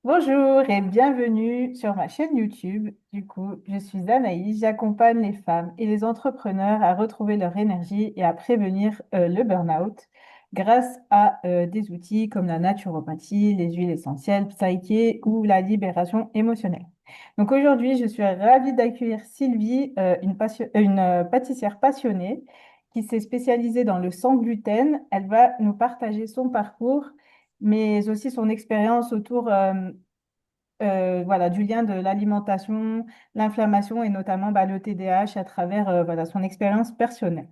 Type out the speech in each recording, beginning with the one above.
Bonjour et bienvenue sur ma chaîne YouTube. Du coup, je suis Anaïs, j'accompagne les femmes et les entrepreneurs à retrouver leur énergie et à prévenir le burn-out grâce à des outils comme la naturopathie, les huiles essentielles, Psyché ou la libération émotionnelle. Donc aujourd'hui, je suis ravie d'accueillir Sylvie, une pâtissière passionnée qui s'est spécialisée dans le sans gluten. Elle va nous partager son parcours mais aussi son expérience autour voilà, du lien de l'alimentation, l'inflammation et notamment le TDAH à travers voilà, son expérience personnelle.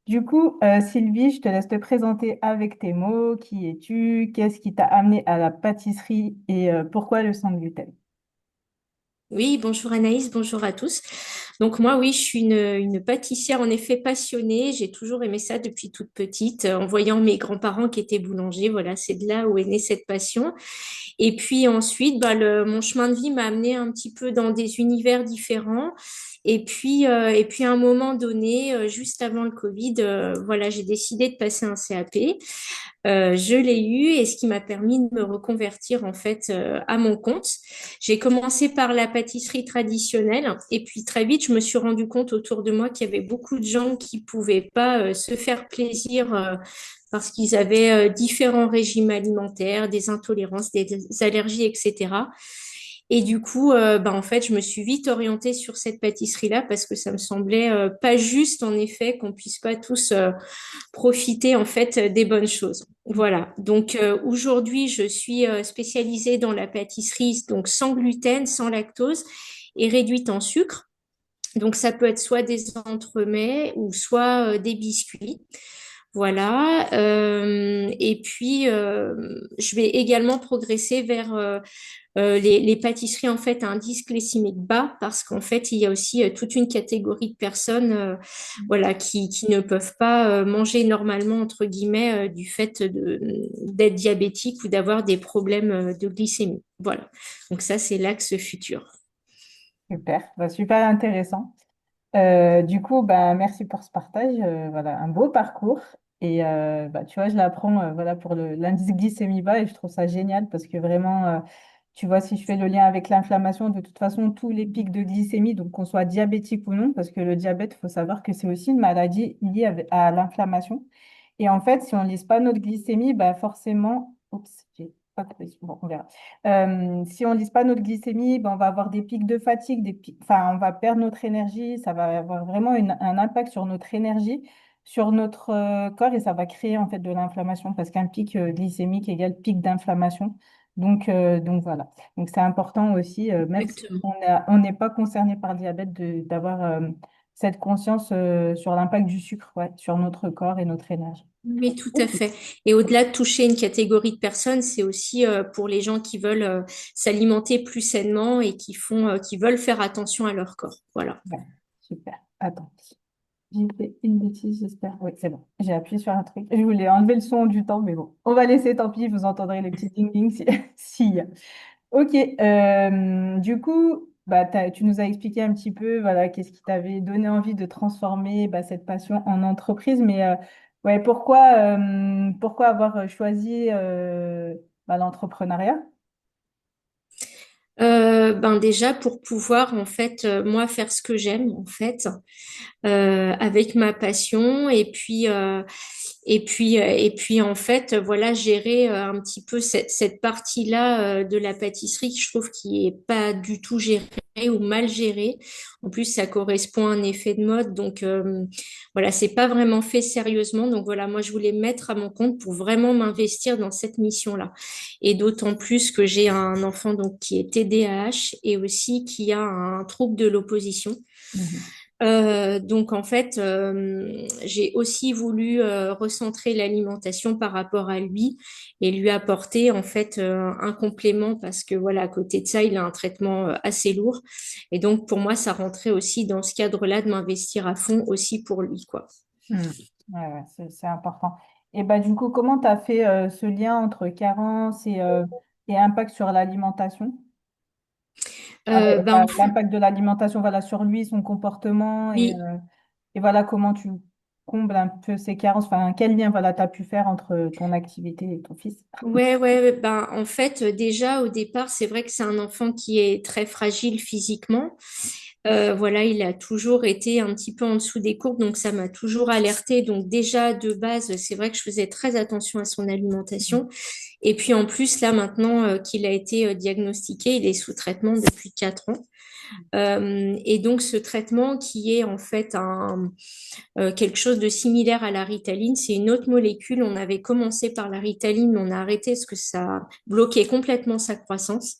Du coup, Sylvie, je te laisse te présenter avec tes mots. Qui es-tu? Qu'est-ce qui t'a amené à la pâtisserie et pourquoi le sans gluten? Oui, bonjour Anaïs, bonjour à tous. Donc moi, oui, je suis une pâtissière en effet passionnée. J'ai toujours aimé ça depuis toute petite, en voyant mes grands-parents qui étaient boulangers. Voilà, c'est de là où est née cette passion. Et puis ensuite, mon chemin de vie m'a amené un petit peu dans des univers différents. Et puis à un moment donné, juste avant le Covid, voilà, j'ai décidé de passer un CAP. Je l'ai eu et ce qui m'a permis de me reconvertir en fait à mon compte. J'ai commencé par la pâtisserie traditionnelle et puis très vite, je me suis rendu compte autour de moi qu'il y avait beaucoup de gens qui pouvaient pas se faire plaisir parce qu'ils avaient différents régimes alimentaires, des intolérances, des allergies, etc. Et du coup, en fait, je me suis vite orientée sur cette pâtisserie-là parce que ça me semblait pas juste, en effet, qu'on puisse pas tous profiter en fait des bonnes choses. Voilà. Donc aujourd'hui, je suis spécialisée dans la pâtisserie, donc sans gluten, sans lactose et réduite en sucre. Donc ça peut être soit des entremets ou soit des biscuits. Voilà. Je vais également progresser vers les pâtisseries en fait à indice glycémique bas parce qu'en fait il y a aussi toute une catégorie de personnes voilà qui ne peuvent pas manger normalement entre guillemets du fait d'être diabétique ou d'avoir des problèmes de glycémie. Voilà. Donc ça c'est l'axe futur. Super, super intéressant. Du coup, merci pour ce partage. Voilà, un beau parcours. Et tu vois, je l'apprends voilà, pour l'indice glycémie bas et je trouve ça génial parce que vraiment, tu vois, si je fais le lien avec l'inflammation, de toute façon, tous les pics de glycémie, donc qu'on soit diabétique ou non, parce que le diabète, il faut savoir que c'est aussi une maladie liée à l'inflammation. Et en fait, si on ne lise pas notre glycémie, forcément, oups, j'ai pas coupé. Bon, on verra. Si on ne lise pas notre glycémie, on va avoir des pics de fatigue, enfin, on va perdre notre énergie, ça va avoir vraiment un impact sur notre énergie, sur notre corps et ça va créer en fait de l'inflammation parce qu'un pic glycémique égale pic d'inflammation. Donc voilà. Donc c'est important aussi, même si Exactement. on n'est pas concerné par le diabète, d'avoir cette conscience sur l'impact du sucre, ouais, sur notre corps et notre énergie. Oui, tout à Ok. fait. Et au-delà de toucher une catégorie de personnes, c'est aussi pour les gens qui veulent s'alimenter plus sainement et qui veulent faire attention à leur corps. Voilà. Ouais, super. Attends. J'ai fait une bêtise, j'espère. Oui, c'est bon. J'ai appuyé sur un truc. Je voulais enlever le son du temps, mais bon. On va laisser, tant pis, vous entendrez les petits ding-ding si, s'il y a. Ok. Du coup, tu nous as expliqué un petit peu, voilà, qu'est-ce qui t'avait donné envie de transformer cette passion en entreprise. Mais ouais, pourquoi avoir choisi l'entrepreneuriat? Déjà pour pouvoir en fait moi faire ce que j'aime en fait avec ma passion et puis en fait voilà gérer un petit peu cette partie-là de la pâtisserie que je trouve qui est pas du tout gérée ou mal gérée. En plus ça correspond à un effet de mode donc voilà c'est pas vraiment fait sérieusement donc voilà moi je voulais me mettre à mon compte pour vraiment m'investir dans cette mission-là et d'autant plus que j'ai un enfant donc qui est TDAH et aussi qui a un trouble de l'opposition. Mhm. Donc en fait, j'ai aussi voulu recentrer l'alimentation par rapport à lui et lui apporter en fait un complément parce que voilà, à côté de ça, il a un traitement assez lourd et donc pour moi, ça rentrait aussi dans ce cadre-là de m'investir à fond aussi pour lui, quoi. Hmm. Ouais, ouais, c'est important. Et du coup, comment tu as fait ce lien entre carence et impact sur l'alimentation? En fait, L'impact de l'alimentation voilà, sur lui, son comportement oui. et voilà comment comble un peu ces carences? Enfin, quel lien, voilà, tu as pu faire entre ton activité et ton fils? Ouais, ben en fait déjà au départ c'est vrai que c'est un enfant qui est très fragile physiquement. Voilà, il a toujours été un petit peu en dessous des courbes, donc ça m'a toujours alertée. Donc déjà de base, c'est vrai que je faisais très attention à son alimentation. Et puis en plus là maintenant qu'il a été diagnostiqué, il est sous traitement depuis 4 ans. Et donc ce traitement qui est en fait quelque chose de similaire à la Ritaline. C'est une autre molécule. On avait commencé par la Ritaline, mais on a arrêté parce que ça bloquait complètement sa croissance.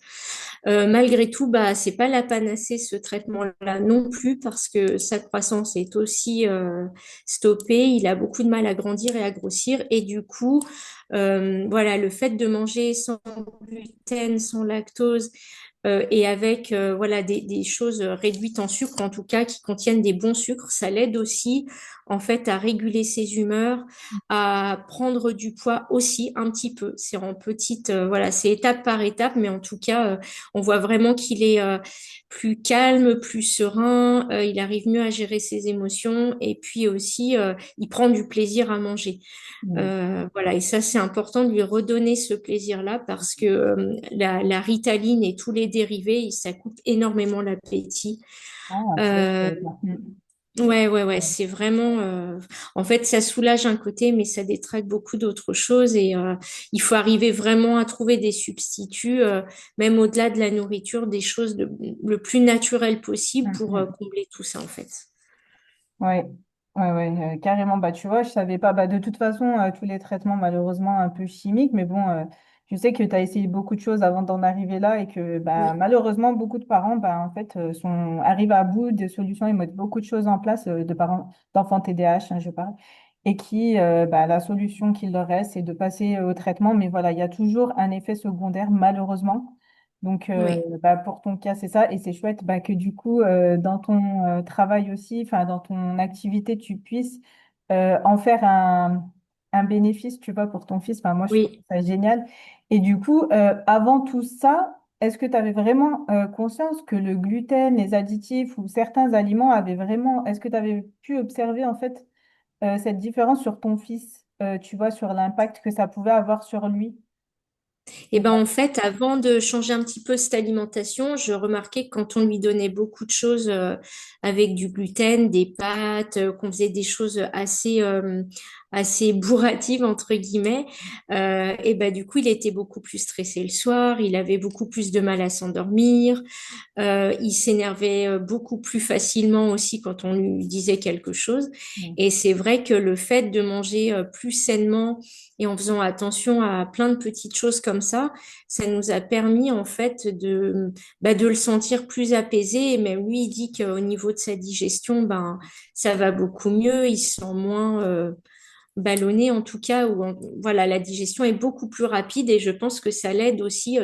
Malgré tout, bah, c'est pas la panacée ce traitement-là non plus parce que sa croissance est aussi stoppée. Il a beaucoup de mal à grandir et à grossir. Et du coup, voilà, le fait de manger sans gluten, sans lactose, et avec voilà des choses réduites en sucre, en tout cas qui contiennent des bons sucres, ça l'aide aussi en fait à réguler ses humeurs, à prendre du poids aussi un petit peu. C'est en petite voilà, c'est étape par étape, mais en tout cas, on voit vraiment qu'il est plus calme, plus serein, il arrive mieux à gérer ses émotions et puis aussi il prend du plaisir à manger. Mm. Voilà, et ça, c'est important de lui redonner ce plaisir-là parce que la Ritaline et tous les dérivés, ça coupe énormément l'appétit. Ah, tu vois, je Euh, savais pas. ouais, c'est vraiment. En fait, ça soulage un côté, mais ça détraque beaucoup d'autres choses et il faut arriver vraiment à trouver des substituts, même au-delà de la nourriture, des choses le plus naturel possible pour Mm. combler tout ça, en fait. Ouais, ouais, carrément. Bah, tu vois, je savais pas. Bah, de toute façon, tous les traitements, malheureusement, un peu chimiques, mais bon, je sais que tu as essayé beaucoup de choses avant d'en arriver là et que bah, Oui, malheureusement, beaucoup de parents bah, en fait, arrivent à bout des solutions, ils mettent beaucoup de choses en place, de parents d'enfants TDAH, hein, je parle, et qui, bah, la solution qu'il leur reste, c'est de passer au traitement, mais voilà, il y a toujours un effet secondaire, malheureusement. Donc, oui, bah, pour ton cas, c'est ça. Et c'est chouette bah, que du coup, dans ton travail aussi, enfin, dans ton activité, tu puisses en faire un bénéfice, tu vois, pour ton fils. Enfin, moi, je trouve oui. ça génial. Et du coup, avant tout ça, est-ce que tu avais vraiment conscience que le gluten, les additifs ou certains aliments avaient vraiment... Est-ce que tu avais pu observer, en fait, cette différence sur ton fils, tu vois, sur l'impact que ça pouvait avoir sur lui? Et ben en fait, avant de changer un petit peu cette alimentation, je remarquais que quand on lui donnait beaucoup de choses avec du gluten, des pâtes, qu'on faisait des choses assez bourratives entre guillemets, et ben du coup, il était beaucoup plus stressé le soir, il avait beaucoup plus de mal à s'endormir, il s'énervait beaucoup plus facilement aussi quand on lui disait quelque chose. Mm. Et c'est vrai que le fait de manger plus sainement et en faisant attention à plein de petites choses comme ça nous a permis en fait de le sentir plus apaisé. Et même lui, il dit qu'au niveau de sa digestion, ben, ça va beaucoup mieux, il se sent moins ballonné en tout cas, voilà, la digestion est beaucoup plus rapide et je pense que ça l'aide aussi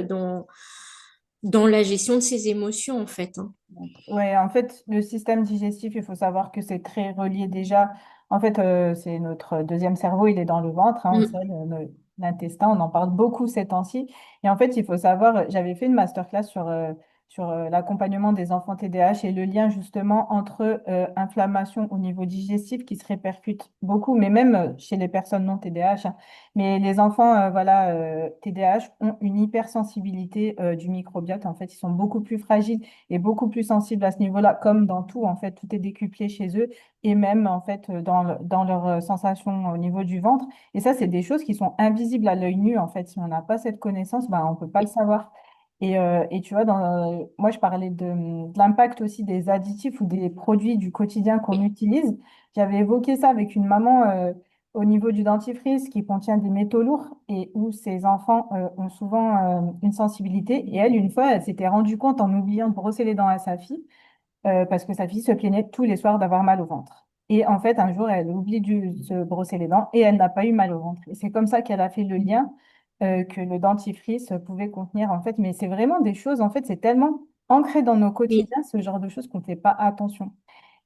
dans la gestion de ses émotions, en fait, hein. Ouais, en fait, le système digestif, il faut savoir que c'est très relié déjà. En fait, c'est notre deuxième cerveau, il est dans le ventre, hein, on Mm. sait, l'intestin, on en parle beaucoup ces temps-ci. Et en fait, il faut savoir, j'avais fait une masterclass sur l'accompagnement des enfants TDAH et le lien justement entre inflammation au niveau digestif qui se répercute beaucoup, mais même chez les personnes non TDAH, hein. Mais les enfants voilà, TDAH ont une hypersensibilité du microbiote. En fait, ils sont beaucoup plus fragiles et beaucoup plus sensibles à ce niveau-là, comme dans tout, en fait, tout est décuplé chez eux, et même, en fait, dans leurs sensations au niveau du ventre. Et ça, c'est des choses qui sont invisibles à l'œil nu, en fait. Si on n'a pas cette connaissance, ben, on ne peut pas le savoir. Et tu vois, moi, je parlais de l'impact aussi des additifs ou des produits du quotidien qu'on utilise. J'avais évoqué ça avec une maman au niveau du dentifrice qui contient des métaux lourds et où ces enfants ont souvent une sensibilité. Et elle, une fois, elle s'était rendue compte en oubliant de brosser les dents à sa fille parce que sa fille se plaignait tous les soirs d'avoir mal au ventre. Et en fait, un jour, elle oublie de se brosser les dents et elle n'a pas eu mal au ventre. Et c'est comme ça qu'elle a fait le lien que le dentifrice pouvait contenir, en fait. Mais c'est vraiment des choses, en fait, c'est tellement ancré dans nos Oui, quotidiens, ce genre de choses qu'on ne fait pas attention.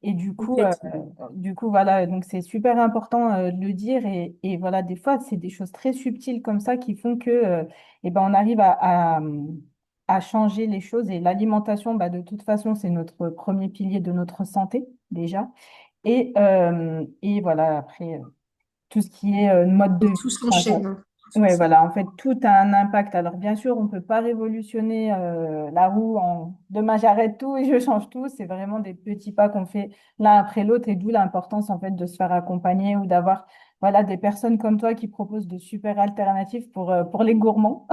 Et complètement. voilà, donc c'est super important de le dire. Et voilà, des fois, c'est des choses très subtiles comme ça qui font que, eh ben, on arrive à changer les choses. Et l'alimentation, bah, de toute façon, c'est notre premier pilier de notre santé, déjà. Et voilà, après, tout ce qui est mode de Et vie. tout Enfin, s'enchaîne, hein. ouais, voilà, en fait, tout a un impact. Alors, bien sûr, on ne peut pas révolutionner la roue en demain, j'arrête tout et je change tout. C'est vraiment des petits pas qu'on fait l'un après l'autre et d'où l'importance, en fait, de se faire accompagner ou d'avoir, voilà, des personnes comme toi qui proposent de super alternatives pour les gourmands.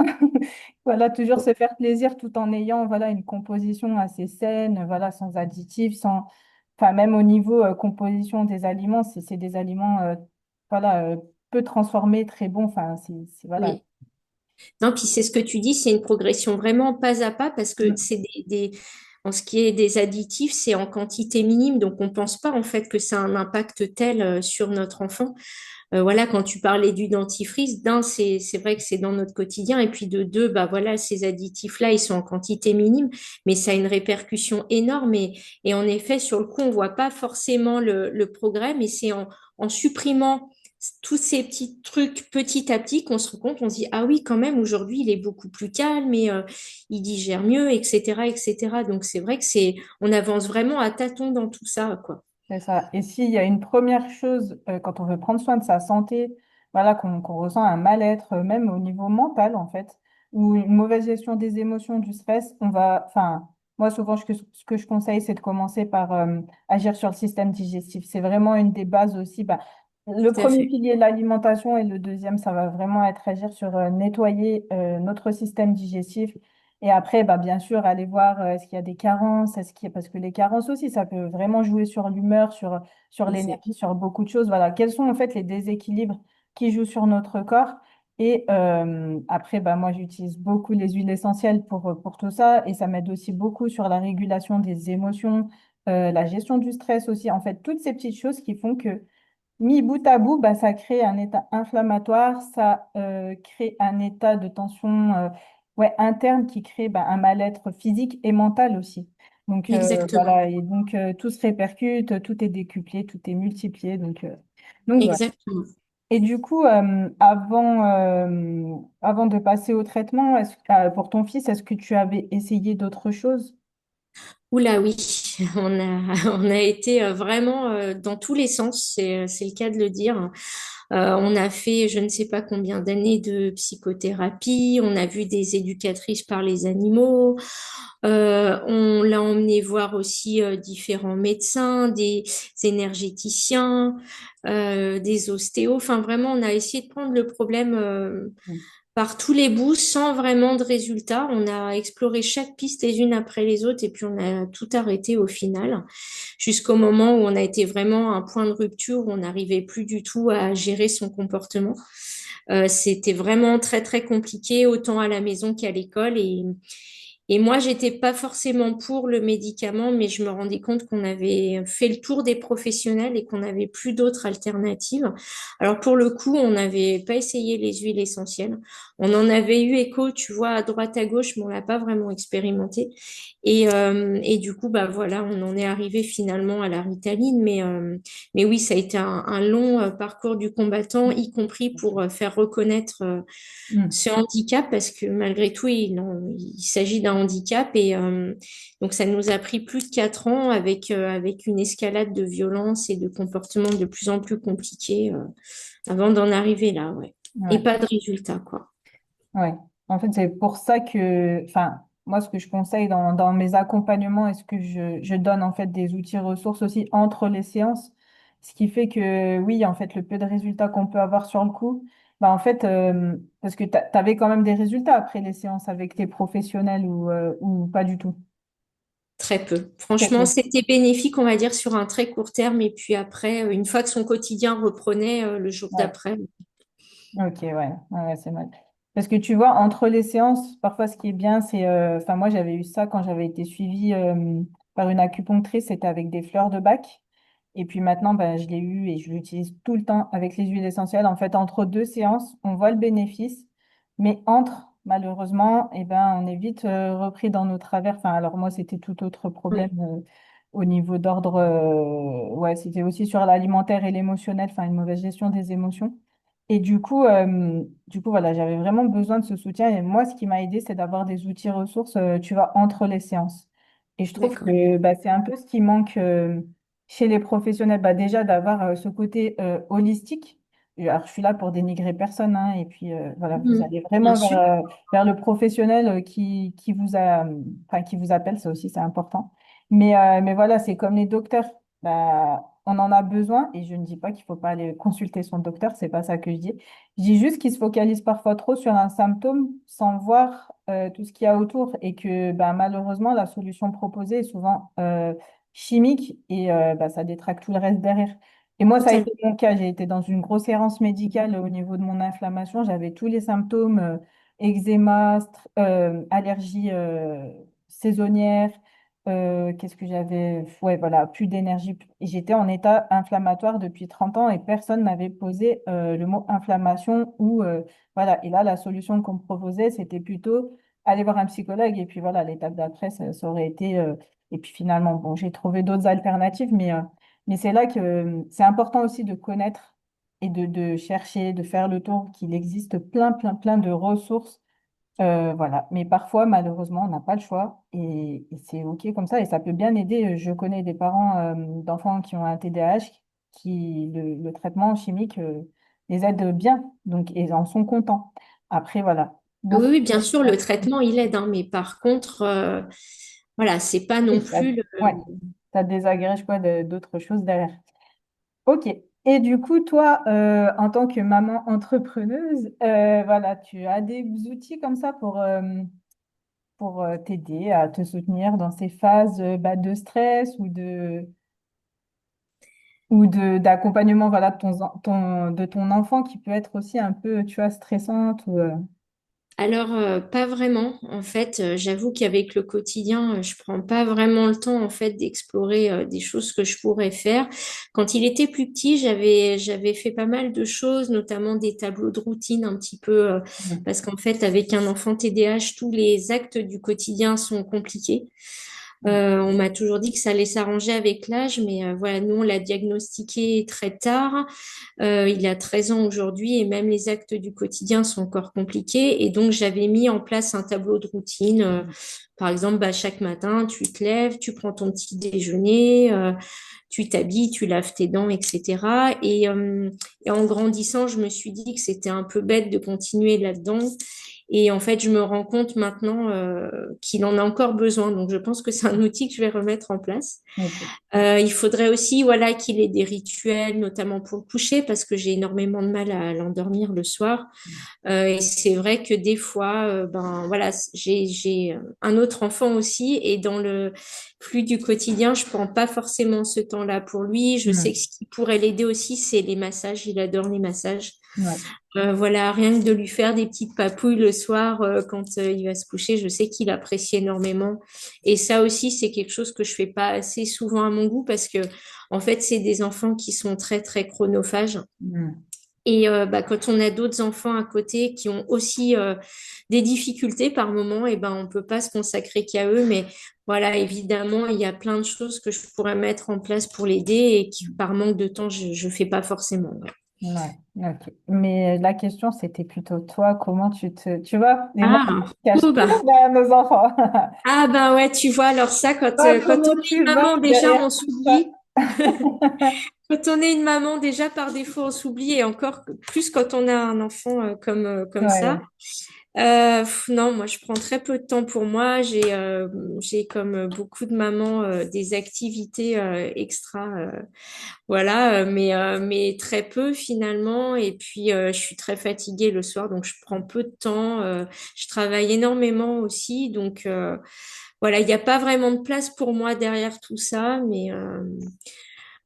Voilà, toujours se faire plaisir tout en ayant, voilà, une composition assez saine, voilà, sans additifs, sans, enfin, même au niveau composition des aliments, c'est des aliments, voilà, peu transformés, très bons. Enfin, voilà. Oui. Non, puis c'est ce que tu dis, c'est une progression vraiment pas à pas parce que Mm. c'est en ce qui est des additifs, c'est en quantité minime, donc on pense pas en fait que ça a un impact tel sur notre enfant. Voilà, quand tu parlais du dentifrice, d'un, c'est vrai que c'est dans notre quotidien, et puis de deux, bah voilà, ces additifs-là, ils sont en quantité minime, mais ça a une répercussion énorme. Et en effet, sur le coup, on voit pas forcément le progrès, mais c'est en supprimant tous ces petits trucs petit à petit qu'on se rend compte, on se dit, ah oui, quand même, aujourd'hui, il est beaucoup plus calme et il digère mieux, etc., etc. Donc c'est vrai que on avance vraiment à tâtons dans tout ça, quoi. C'est ça. Et s'il y a une première chose, quand on veut prendre soin de sa santé, voilà, qu'on ressent un mal-être, même au niveau mental, en fait, ou une mauvaise gestion des émotions, du stress, enfin, moi, souvent, ce que je conseille, c'est de commencer par agir sur le système digestif. C'est vraiment une des bases aussi. Bah, le Tout à premier fait. pilier, l'alimentation, et le deuxième, ça va vraiment être agir sur nettoyer notre système digestif. Et après, bah, bien sûr, aller voir est-ce qu'il y a des carences, parce que les carences aussi, ça peut vraiment jouer sur l'humeur, sur Exact. l'énergie, sur beaucoup de choses. Voilà, quels sont en fait les déséquilibres qui jouent sur notre corps? Et après, bah, moi, j'utilise beaucoup les huiles essentielles pour tout ça, et ça m'aide aussi beaucoup sur la régulation des émotions, la gestion du stress aussi. En fait, toutes ces petites choses qui font que mis bout à bout, bah, ça crée un état inflammatoire, ça crée un état de tension ouais, interne qui crée bah, un mal-être physique et mental aussi. Donc Exactement. voilà, et donc tout se répercute, tout est décuplé, tout est multiplié. Donc voilà. Exactement. Et du coup, avant de passer au traitement, pour ton fils, est-ce que tu avais essayé d'autres choses? Oula oui, on a été vraiment dans tous les sens, c'est le cas de le dire. On a fait je ne sais pas combien d'années de psychothérapie, on a vu des éducatrices par les animaux, on l'a emmené voir aussi différents médecins, des énergéticiens, des ostéos. Enfin vraiment, on a essayé de prendre le problème Mm. par tous les bouts sans vraiment de résultat. On a exploré chaque piste les unes après les autres et puis on a tout arrêté au final, jusqu'au moment où on a été vraiment à un point de rupture où on n'arrivait plus du tout à gérer son comportement. C'était vraiment très très compliqué, autant à la maison qu'à l'école. Et moi, j'étais pas forcément pour le médicament, mais je me rendais compte qu'on avait fait le tour des professionnels et qu'on n'avait plus d'autres alternatives. Alors pour le coup, on n'avait pas essayé les huiles essentielles. On en avait eu écho, tu vois, à droite à gauche, mais on l'a pas vraiment expérimenté. Et du coup, bah voilà, on en est arrivé finalement à la Ritaline. Mais oui, ça a été un long parcours du combattant, y compris pour faire reconnaître Mm. ce handicap parce que malgré tout, il s'agit d'un handicap et donc ça nous a pris plus de 4 ans avec une escalade de violence et de comportements de plus en plus compliqués avant d'en arriver là, ouais. Et Ouais. pas de résultat, quoi. Ouais. En fait, c'est pour ça que, enfin, moi, ce que je conseille dans mes accompagnements, est-ce que je donne en fait des outils ressources aussi entre les séances, ce qui fait que, oui, en fait, le peu de résultats qu'on peut avoir sur le coup, bah, en fait, parce que tu avais quand même des résultats après les séances avec tes professionnels ou pas du tout. Très peu. Très Franchement, peu. c'était bénéfique, on va dire, sur un très court terme. Et puis après, une fois que son quotidien reprenait le jour Ouais. d'après. Ok, ouais, ouais, ouais, c'est mal. Parce que tu vois, entre les séances, parfois ce qui est bien, c'est, enfin moi j'avais eu ça quand j'avais été suivie par une acupunctrice, c'était avec des fleurs de bac. Et puis maintenant, ben, je l'ai eu et je l'utilise tout le temps avec les huiles essentielles. En fait, entre deux séances, on voit le bénéfice, mais entre, malheureusement, eh ben, on est vite repris dans nos travers. Enfin, alors moi, c'était tout autre problème Ouais, au niveau d'ordre, ouais, c'était aussi sur l'alimentaire et l'émotionnel, enfin une mauvaise gestion des émotions. Et du coup, voilà, j'avais vraiment besoin de ce soutien. Et moi, ce qui m'a aidé, c'est d'avoir des outils ressources, tu vois, entre les séances. Et je trouve d'accord. que bah, c'est un peu ce qui manque. chez les professionnels, bah déjà d'avoir ce côté holistique. Alors, je suis là pour dénigrer personne, hein, et puis voilà, vous Mhm. allez Bien vraiment sûr. vers le professionnel qui vous enfin, qui vous appelle, ça aussi c'est important. Mais voilà, c'est comme les docteurs, bah, on en a besoin, et je ne dis pas qu'il ne faut pas aller consulter son docteur, c'est pas ça que je dis. Je dis juste qu'ils se focalisent parfois trop sur un symptôme sans voir tout ce qu'il y a autour, et que bah, malheureusement, la solution proposée est souvent chimique et bah, ça détraque tout le reste derrière. Et moi, ça a été Totalement. mon cas. J'ai été dans une grosse errance médicale au niveau de mon inflammation. J'avais tous les symptômes, eczéma, allergie saisonnière. Qu'est-ce que j'avais? Ouais, voilà, plus d'énergie. Et j'étais en état inflammatoire depuis 30 ans et personne n'avait posé le mot inflammation ou voilà. Et là, la solution qu'on me proposait, c'était plutôt aller voir un psychologue. Et puis voilà, l'étape d'après, ça aurait été et puis finalement, bon, j'ai trouvé d'autres alternatives, mais c'est là que c'est important aussi de connaître et de chercher, de faire le tour, qu'il existe plein, plein, plein de ressources. Voilà. Mais parfois, malheureusement, on n'a pas le choix et c'est OK comme ça. Et ça peut bien aider. Je connais des parents d'enfants qui ont un TDAH qui, le traitement chimique les aide bien. Donc, ils en sont contents. Après, voilà. Oui, Beaucoup. oui, bien sûr, le traitement, il aide, hein, mais par contre, voilà, c'est pas non Oui, ça, plus ouais, ça désagrège quoi d'autres choses derrière. Ok. Et du coup, toi, en tant que maman entrepreneuse, voilà, tu as des outils comme ça pour t'aider à te soutenir dans ces phases bah, de stress ou d'accompagnement voilà, de ton enfant qui peut être aussi un peu, tu vois, stressante ou, Alors, pas vraiment. En fait, j'avoue qu'avec le quotidien, je prends pas vraiment le temps, en fait, d'explorer des choses que je pourrais faire. Quand il était plus petit, j'avais fait pas mal de choses, notamment des tableaux de routine un petit peu, Mm. parce qu'en fait, avec un enfant TDAH, tous les actes du quotidien sont compliqués. On m'a toujours dit que ça allait s'arranger avec l'âge, mais voilà, nous, on l'a diagnostiqué très tard. Il a 13 ans aujourd'hui et même les actes du quotidien sont encore compliqués. Et donc, j'avais mis en place un tableau de routine. Par exemple, bah, chaque matin, tu te lèves, tu prends ton petit déjeuner, tu t'habilles, tu laves tes dents, etc. Et en grandissant, je me suis dit que c'était un peu bête de continuer là-dedans. Et en fait, je me rends compte maintenant qu'il en a encore besoin. Donc, je pense que c'est un outil que je vais remettre en place. Ok. Il faudrait aussi, voilà, qu'il ait des rituels, notamment pour le coucher, parce que j'ai énormément de mal à l'endormir le soir. Et c'est vrai que des fois, ben voilà, j'ai un autre enfant aussi, et dans le flux du quotidien, je prends pas forcément ce temps-là pour lui. Je sais que Mm. ce qui pourrait l'aider aussi, c'est les massages. Il adore les massages. Ouais. Voilà, rien que de lui faire des petites papouilles le soir quand il va se coucher, je sais qu'il apprécie énormément. Et ça aussi, c'est quelque chose que je fais pas assez souvent à mon goût parce que, en fait, c'est des enfants qui sont très, très chronophages. Mm. Et bah, quand on a d'autres enfants à côté qui ont aussi des difficultés par moment, et ben on peut pas se consacrer qu'à eux. Mais voilà, évidemment, il y a plein de choses que je pourrais mettre en place pour l'aider et qui, par manque de temps, je fais pas forcément. Ouais. Ouais, ok. Mais la question, c'était plutôt toi, comment tu vois, et moi, Ah, je cache oh tout bah. derrière nos enfants. Ah ben ouais, tu vois, alors ça, Toi, quand on comment est une tu vas maman, déjà, derrière on tout ça? s'oublie. Quand on est une maman, déjà, par défaut, on s'oublie, et encore plus quand on a un enfant comme ça. Ouais. Non, moi, je prends très peu de temps pour moi. J'ai comme beaucoup de mamans, des activités extra, voilà, mais très peu finalement. Et puis, je suis très fatiguée le soir, donc je prends peu de temps. Je travaille énormément aussi, donc voilà, il n'y a pas vraiment de place pour moi derrière tout ça, mais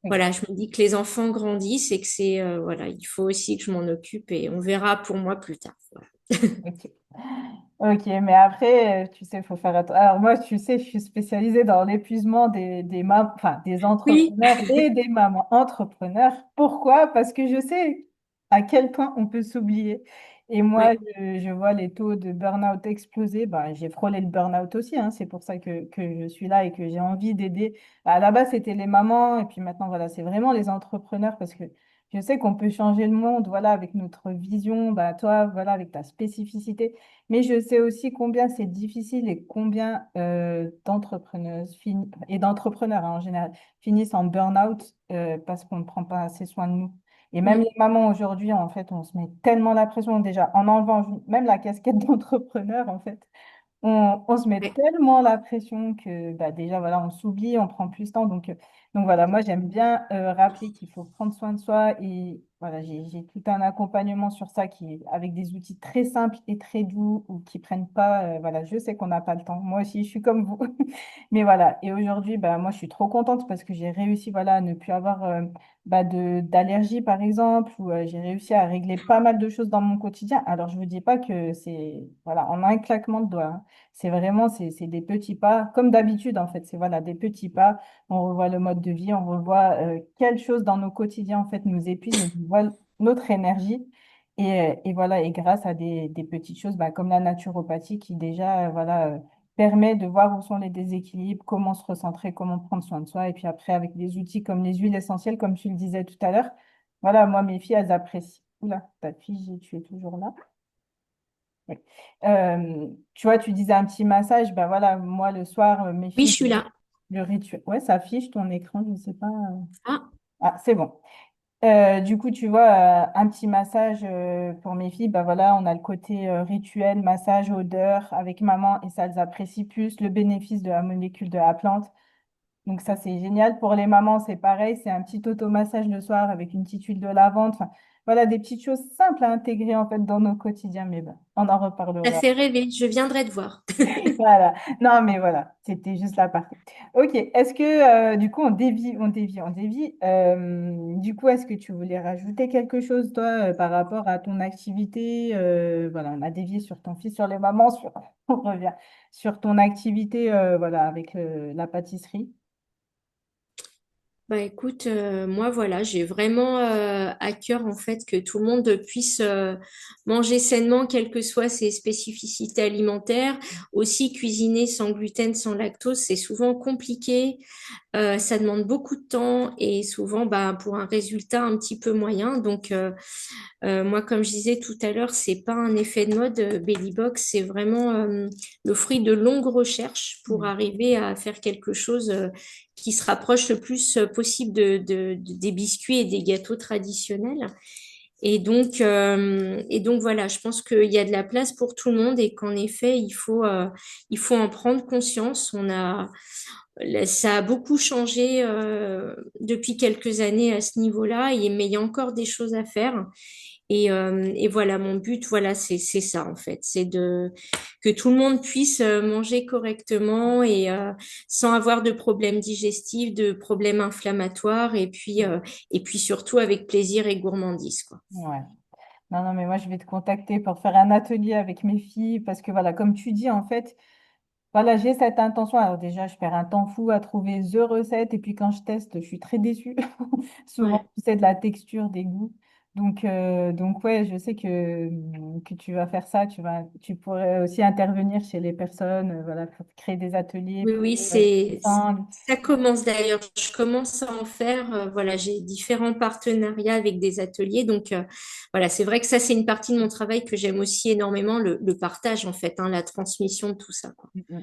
Oui. voilà, je me dis que les enfants grandissent et que c'est voilà, il faut aussi que je m'en occupe et on verra pour moi plus tard. Voilà. Ok. Ok, mais après, tu sais, il faut faire attention. Alors moi, tu sais, je suis spécialisée dans l'épuisement enfin, des Oui, entrepreneurs et des mamans entrepreneurs. Pourquoi? Parce que je sais à quel point on peut s'oublier. Et moi, ouais. je vois les taux de burn-out exploser. Ben, j'ai frôlé le burn-out aussi, hein. C'est pour ça que je suis là et que j'ai envie d'aider. À la base, c'était les mamans et puis maintenant, voilà, c'est vraiment les entrepreneurs parce que je sais qu'on peut changer le monde, voilà, avec notre vision, bah, toi, voilà, avec ta spécificité. Mais je sais aussi combien c'est difficile et combien d'entrepreneuses et d'entrepreneurs hein, en général finissent en burn-out parce qu'on ne prend pas assez soin de nous. Et même Mm. les mamans aujourd'hui, en fait, on se met tellement la pression déjà en enlevant même la casquette d'entrepreneur, en fait. On se met Ouais. tellement la pression que bah, déjà, voilà, on s'oublie, on prend plus de temps. Donc voilà, moi, j'aime bien rappeler qu'il faut prendre soin de soi. Et voilà, j'ai tout un accompagnement sur ça qui est avec des outils très simples et très doux ou qui prennent pas. Voilà, je sais qu'on n'a pas le temps. Moi aussi, je suis comme vous. Mais voilà, et aujourd'hui, bah, moi, je suis trop contente parce que j'ai réussi voilà, à ne plus avoir bah, d'allergie, par exemple, ou j'ai réussi à régler pas mal de choses dans mon quotidien. Alors, je ne vous dis pas que c'est voilà, en un claquement de doigts. Hein. C'est vraiment, c'est des petits pas, comme d'habitude, en fait. C'est voilà, des petits pas. On revoit le mode de vie, on revoit quelles choses dans nos quotidiens, en fait, nous épuisent, nous volent notre énergie. Et voilà, et grâce à des petites choses bah, comme la naturopathie qui déjà voilà, permet de voir où sont les déséquilibres, comment se recentrer, comment prendre soin de soi. Et puis après, avec des outils comme les huiles essentielles, comme tu le disais tout à l'heure, voilà, moi, mes filles, elles apprécient. Oula, ta fille, tu es toujours là. Oui. Tu vois, tu disais un petit massage, ben voilà, moi, le soir, mes Oui, je filles, suis là. le rituel. Ouais, ça affiche ton écran, je ne sais pas. Ah, Ah, c'est bon. Du coup, tu vois, un petit massage pour mes filles, bah voilà, on a le côté rituel, massage, odeur avec maman et ça, elles apprécient plus le bénéfice de la molécule de la plante. Donc ça, c'est génial. Pour les mamans, c'est pareil, c'est un petit automassage le soir avec une petite huile de lavande. Enfin, voilà, des petites choses simples à intégrer en fait dans nos quotidiens, mais bon, on en ça reparlera. fait rêver. Je viendrai te voir. Voilà. Non, mais voilà, c'était juste la partie. Ok, est-ce que du coup, on dévie. Du coup, est-ce que tu voulais rajouter quelque chose, toi, par rapport à ton activité? Voilà, on a dévié sur ton fils, sur les mamans, on revient sur ton activité, voilà, avec la pâtisserie. Bah écoute, moi voilà, j'ai vraiment à cœur en fait que tout le monde puisse manger sainement, quelles que soient ses spécificités alimentaires. Aussi cuisiner sans gluten, sans lactose, c'est souvent compliqué. Ça demande beaucoup de temps et souvent bah, pour un résultat un petit peu moyen. Donc moi, comme je disais tout à l'heure, c'est pas un effet de mode. Belly Box, c'est vraiment le fruit de longues recherches pour Mm. arriver à faire quelque chose qui se rapproche le plus possible des biscuits et des gâteaux traditionnels. Et donc voilà, je pense qu'il y a de la place pour tout le monde et qu'en effet, il faut en prendre conscience. Ça a beaucoup changé depuis quelques années à ce niveau-là, mais il y a encore des choses à faire. Et voilà, mon but, voilà, c'est ça en fait, c'est que tout le monde puisse manger correctement et sans avoir de problèmes digestifs, de problèmes inflammatoires, et puis surtout avec plaisir et gourmandise, quoi. Ouais. Non, non, mais moi, je vais te contacter pour faire un atelier avec mes filles parce que, voilà, comme tu dis, en fait, voilà, j'ai cette intention. Alors déjà, je perds un temps fou à trouver the recette et puis quand je teste, je suis très déçue. Souvent, Ouais. c'est de la texture, des goûts. Donc ouais, je sais que tu vas faire ça. Tu pourrais aussi intervenir chez les personnes, voilà, pour créer des ateliers Oui, pour oui, ensemble. ça commence d'ailleurs. Je commence à en faire. Voilà, j'ai différents partenariats avec des ateliers. Donc, voilà, c'est vrai que ça, c'est une partie de mon travail que j'aime aussi énormément, le partage, en fait, hein, la transmission de tout ça, quoi. Mm, mm.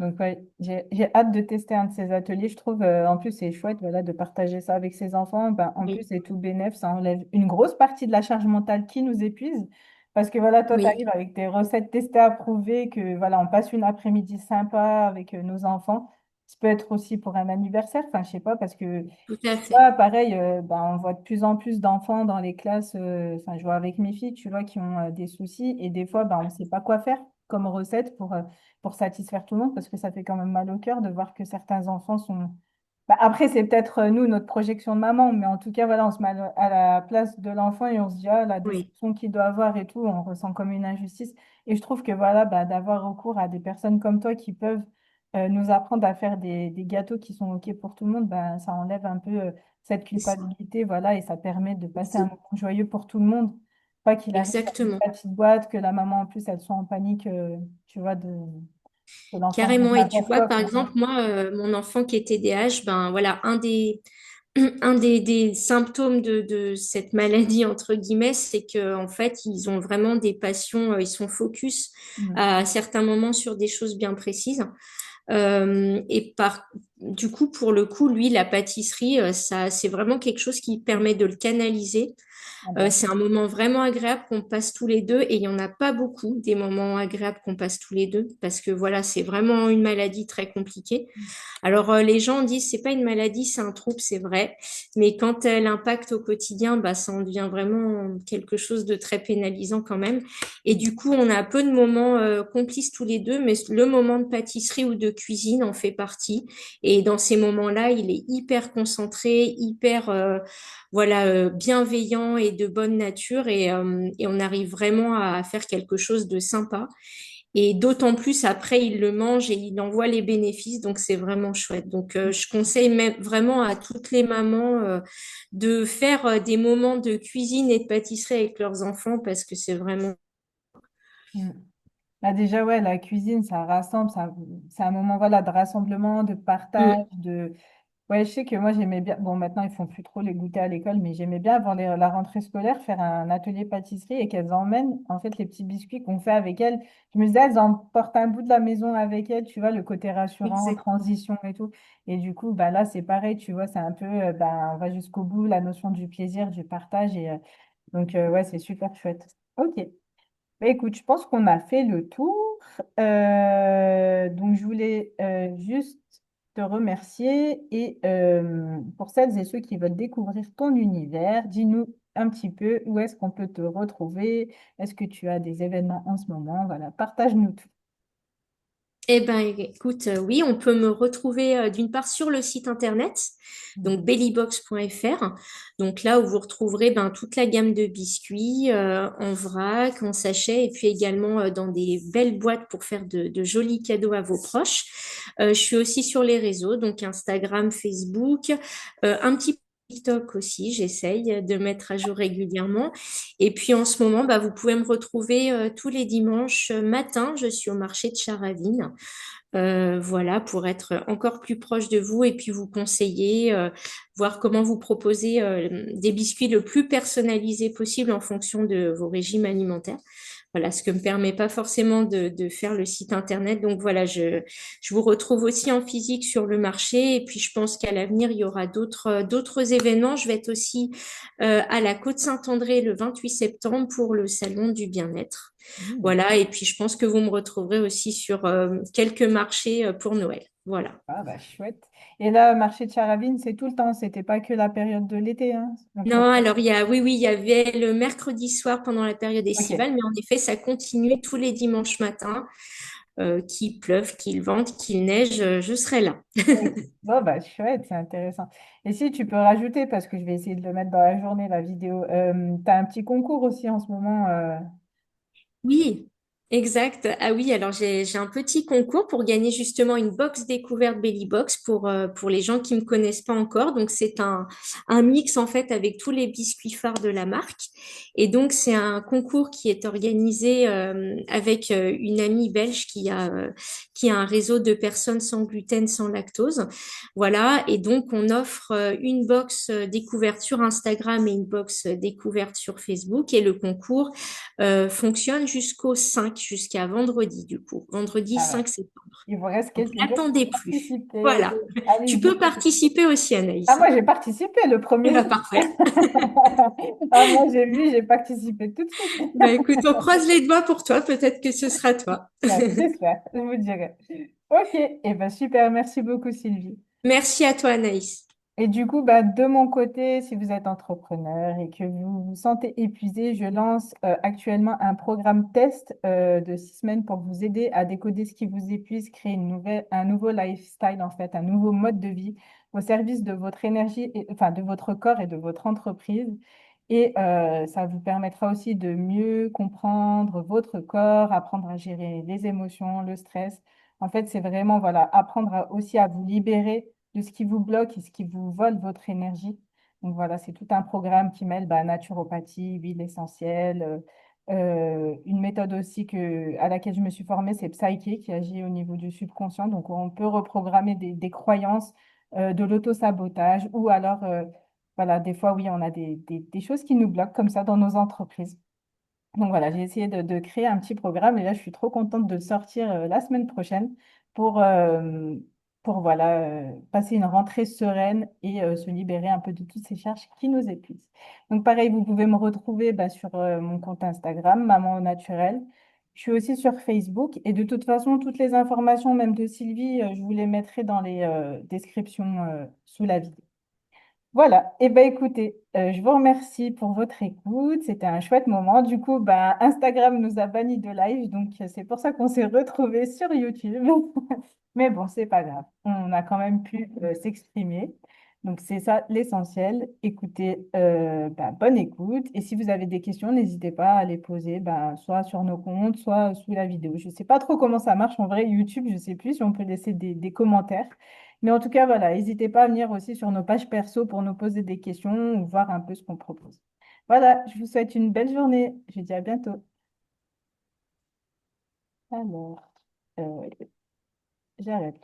Donc, ouais, j'ai hâte de tester un de ces ateliers. Je trouve, en plus, c'est chouette, voilà, de partager ça avec ses enfants. Ben, en plus, Oui, c'est tout bénef, ça enlève une grosse partie de la charge mentale qui nous épuise. Parce que, voilà, toi, tu oui, arrives avec tes recettes testées, approuvées, que, voilà, on passe une après-midi sympa avec nos enfants. Ça peut être aussi pour un anniversaire, enfin, je sais pas, parce que tout à fait. ouais, pareil, ben, on voit de plus en plus d'enfants dans les classes. Enfin, je vois avec mes filles, tu vois, qui ont des soucis. Et des fois, ben, on ne sait pas quoi faire comme recette pour satisfaire tout le monde, parce que ça fait quand même mal au cœur de voir que certains enfants sont. Ben, après, c'est peut-être nous, notre projection de maman, mais en tout cas, voilà, on se met à la place de l'enfant et on se dit, ah, la Oui, déception qu'il doit avoir et tout, on ressent comme une injustice. Et je trouve que voilà, ben, d'avoir recours à des personnes comme toi qui peuvent nous apprendre à faire des gâteaux qui sont OK pour tout le monde, ben, ça enlève un peu cette c'est ça. culpabilité, voilà, et ça permet de passer un moment joyeux pour tout le monde. Pas qu'il arrive dans une Exactement. petite boîte, que la maman en plus elle soit en panique, tu vois, que l'enfant mange Carrément. Et tu n'importe vois, quoi, par quoi. exemple, moi, mon enfant qui est TDAH, ben voilà, un des symptômes de cette maladie, entre guillemets, c'est qu'en fait, ils ont vraiment des passions, ils sont focus Mm. à certains moments sur des choses bien précises. Du coup, pour le coup, lui, la pâtisserie, ça, c'est vraiment quelque chose qui permet de le canaliser. Ah bah, C'est un moment vraiment agréable qu'on passe tous les deux et il n'y en a pas beaucoup des moments agréables qu'on passe tous les deux parce que voilà, c'est vraiment une maladie très compliquée. Alors, les gens disent c'est pas une maladie, c'est un trouble, c'est vrai. Mais quand elle impacte au quotidien, bah, ça en devient vraiment quelque chose de très pénalisant quand même. Et du coup, on a peu de moments complices tous les deux, mais le moment de pâtisserie ou de cuisine en fait partie. Et dans ces moments-là, il est hyper concentré, hyper voilà bienveillant et de bonne nature, et on arrive vraiment à faire quelque chose de sympa. Et d'autant plus après, il le mange et il en voit les bénéfices, donc c'est vraiment chouette. Donc je conseille même vraiment à toutes les mamans de faire des moments de cuisine et de pâtisserie avec leurs enfants parce que c'est vraiment... mm. Bah déjà, ouais, la cuisine, ça rassemble, c'est un moment voilà, de rassemblement, de partage, Mm, de... Ouais, je sais que moi, j'aimais bien, bon, maintenant, ils font plus trop les goûters à l'école, mais j'aimais bien, avant la rentrée scolaire, faire un atelier pâtisserie et qu'elles emmènent, en fait, les petits biscuits qu'on fait avec elles. Je me disais, elles emportent un bout de la maison avec elles, tu vois, le côté rassurant, exact. transition et tout. Et du coup, bah là, c'est pareil, tu vois, c'est un peu, bah, on va jusqu'au bout, la notion du plaisir, du partage. Et donc, ouais, c'est super chouette. Ok. Bah, écoute, je pense qu'on a fait le tour. Donc, je voulais juste te remercier et pour celles et ceux qui veulent découvrir ton univers, dis-nous un petit peu où est-ce qu'on peut te retrouver. Est-ce que tu as des événements en ce moment? Voilà, partage-nous tout. Eh ben, écoute, oui, on peut me retrouver d'une part sur le site internet, Mm. donc bellybox.fr. Donc là où vous retrouverez ben, toute la gamme de biscuits en vrac, en sachet, et puis également dans des belles boîtes pour faire de jolis cadeaux à vos proches. Je suis aussi sur les réseaux, donc Instagram, Facebook, un petit peu TikTok aussi, j'essaye de mettre à jour régulièrement. Et puis en ce moment, bah, vous pouvez me retrouver tous les dimanches matin. Je suis au marché de Charavine. Voilà, pour être encore plus proche de vous et puis vous conseiller, voir comment vous proposer des biscuits le plus personnalisés possible en fonction de vos régimes alimentaires. Voilà, ce que me permet pas forcément de faire le site internet. Donc voilà, je vous retrouve aussi en physique sur le marché. Et puis je pense qu'à l'avenir, il y aura d'autres événements. Je vais être aussi à la Côte-Saint-André le 28 septembre pour le salon du bien-être. Mm. Voilà, et puis je pense que vous me retrouverez aussi sur quelques marchés pour Noël. Voilà. Ah, bah, chouette. Et là, marché de Charavine, c'est tout le temps, c'était pas que la période de l'été, hein. Donc, ça... Non, alors oui, il y avait le mercredi soir pendant la période Ok. estivale, mais en effet, ça continue tous les dimanches matins, qu'il pleuve, qu'il vente, qu'il neige, je serai là. Ok. Bon, bah, chouette, c'est intéressant. Et si tu peux rajouter, parce que je vais essayer de le mettre dans la journée, la vidéo, tu as un petit concours aussi en ce moment. Oui, exact. Ah oui, alors j'ai un petit concours pour gagner justement une box découverte Belly Box pour les gens qui me connaissent pas encore. Donc c'est un mix en fait avec tous les biscuits phares de la marque. Et donc c'est un concours qui est organisé avec une amie belge qui a un réseau de personnes sans gluten, sans lactose. Voilà. Et donc on offre une box découverte sur Instagram et une box découverte sur Facebook. Et le concours fonctionne jusqu'au 5, jusqu'à vendredi, du coup. Vendredi Ah ouais. 5 septembre. Il vous reste Donc, quelques jours pour n'attendez plus. participer. Voilà. Tu Allez-y. peux participer aussi, Ah, Anaïs. moi, j'ai participé le Eh premier ben, jour. parfait. Ah, moi, j'ai vu, j'ai participé tout de suite. Bah, écoute, on croise les doigts pour toi. Peut-être que ce sera toi. Ouais, j'espère, je vous dirai. Ok, et ben super, merci beaucoup Sylvie. Merci à toi, Anaïs. Et du coup, bah, de mon côté, si vous êtes entrepreneur et que vous vous sentez épuisé, je lance actuellement un programme test de 6 semaines pour vous aider à décoder ce qui vous épuise, créer un nouveau lifestyle, en fait, un nouveau mode de vie au service de votre énergie, enfin de votre corps et de votre entreprise. Et ça vous permettra aussi de mieux comprendre votre corps, apprendre à gérer les émotions, le stress. En fait, c'est vraiment, voilà, apprendre aussi à vous libérer de ce qui vous bloque et ce qui vous vole votre énergie. Donc voilà, c'est tout un programme qui mêle bah, naturopathie, huile essentielle. Une méthode aussi à laquelle je me suis formée, c'est Psyche, qui agit au niveau du subconscient. Donc on peut reprogrammer des croyances de l'auto-sabotage ou alors, voilà, des fois, oui, on a des choses qui nous bloquent comme ça dans nos entreprises. Donc voilà, j'ai essayé de créer un petit programme et là, je suis trop contente de le sortir la semaine prochaine pour, euh, pour voilà, passer une rentrée sereine et se libérer un peu de toutes ces charges qui nous épuisent. Donc pareil, vous pouvez me retrouver bah, sur mon compte Instagram, Maman au naturel. Je suis aussi sur Facebook et de toute façon, toutes les informations, même de Sylvie, je vous les mettrai dans les descriptions sous la vidéo. Voilà, et ben écoutez, je vous remercie pour votre écoute, c'était un chouette moment. Du coup, bah, Instagram nous a banni de live, donc c'est pour ça qu'on s'est retrouvés sur YouTube. Mais bon, c'est pas grave, on a quand même pu s'exprimer. Donc c'est ça l'essentiel. Écoutez, bah, bonne écoute. Et si vous avez des questions, n'hésitez pas à les poser bah, soit sur nos comptes, soit sous la vidéo. Je ne sais pas trop comment ça marche en vrai, YouTube, je ne sais plus si on peut laisser des commentaires. Mais en tout cas, voilà, n'hésitez pas à venir aussi sur nos pages perso pour nous poser des questions ou voir un peu ce qu'on propose. Voilà, je vous souhaite une belle journée. Je vous dis à bientôt. Alors, euh, j'arrête là.